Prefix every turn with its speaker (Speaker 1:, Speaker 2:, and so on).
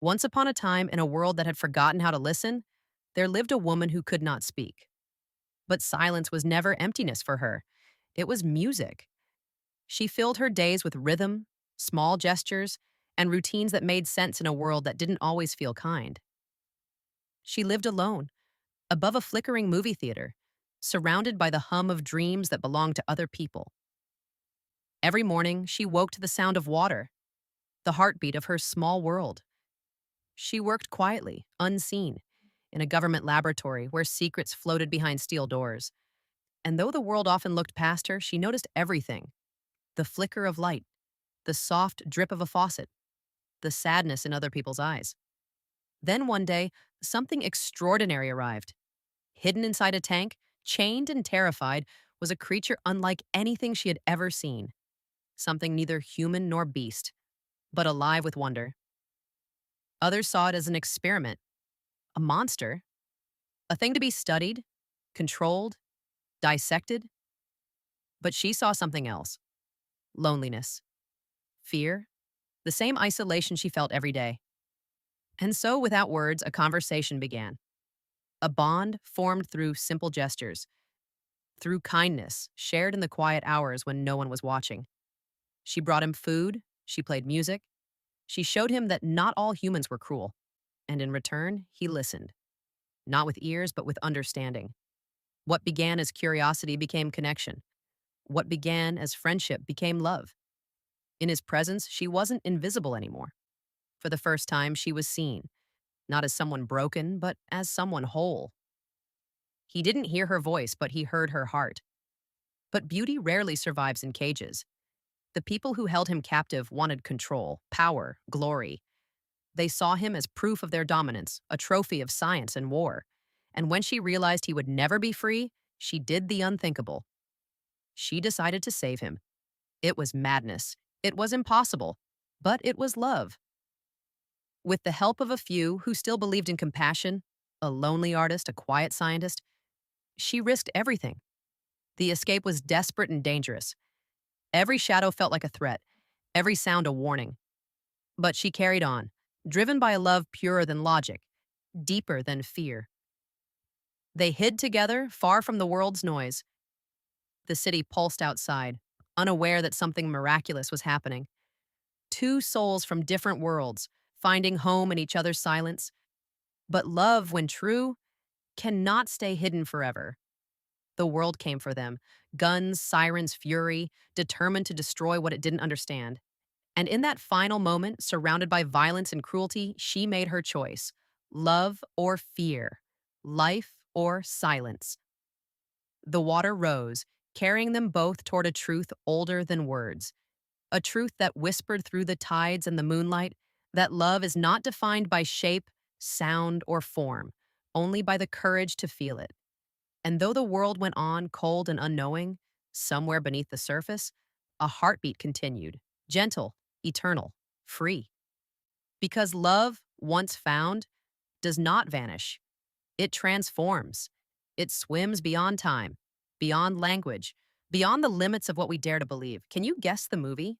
Speaker 1: Once upon a time, in a world that had forgotten how to listen, there lived a woman who could not speak. But silence was never emptiness for her, it was music. She filled her days with rhythm, small gestures, and routines that made sense in a world that didn't always feel kind. She lived alone, above a flickering movie theater, surrounded by the hum of dreams that belonged to other people. Every morning, she woke to the sound of water, the heartbeat of her small world. She worked quietly, unseen, in a government laboratory where secrets floated behind steel doors. And though the world often looked past her, she noticed everything: the flicker of light, the soft drip of a faucet, the sadness in other people's eyes. Then one day, something extraordinary arrived. Hidden inside a tank, chained and terrified, was a creature unlike anything she had ever seen. Something neither human nor beast, but alive with wonder. Others saw it as an experiment, a monster, a thing to be studied, controlled, dissected. But she saw something else: loneliness, fear, the same isolation she felt every day. And so, without words, a conversation began. A bond formed through simple gestures, through kindness shared in the quiet hours when no one was watching. She brought him food, she played music, she showed him that not all humans were cruel. And in return, he listened, not with ears, but with understanding. What began as curiosity became connection. What began as friendship became love. In his presence, she wasn't invisible anymore. For the first time, she was seen, not as someone broken, but as someone whole. He didn't hear her voice, but he heard her heart. But beauty rarely survives in cages. The people who held him captive wanted control, power, glory. They saw him as proof of their dominance, a trophy of science and war. And when she realized he would never be free, she did the unthinkable. She decided to save him. It was madness. It was impossible. But it was love. With the help of a few who still believed in compassion, a lonely artist, a quiet scientist, she risked everything. The escape was desperate and dangerous. Every shadow felt like a threat, every sound a warning. But she carried on, driven by a love purer than logic, deeper than fear. They hid together, far from the world's noise. The city pulsed outside, unaware that something miraculous was happening. Two souls from different worlds, finding home in each other's silence. But love, when true, cannot stay hidden forever. The world came for them: guns, sirens, fury, determined to destroy what it didn't understand. And in that final moment, surrounded by violence and cruelty, she made her choice: love or fear, life or silence. The water rose, carrying them both toward a truth older than words, a truth that whispered through the tides and the moonlight that love is not defined by shape, sound, or form, only by the courage to feel it. And though the world went on cold and unknowing, somewhere beneath the surface, a heartbeat continued, gentle, eternal, free. Because love, once found, does not vanish. It transforms. It swims beyond time, beyond language, beyond the limits of what we dare to believe. Can you guess the movie?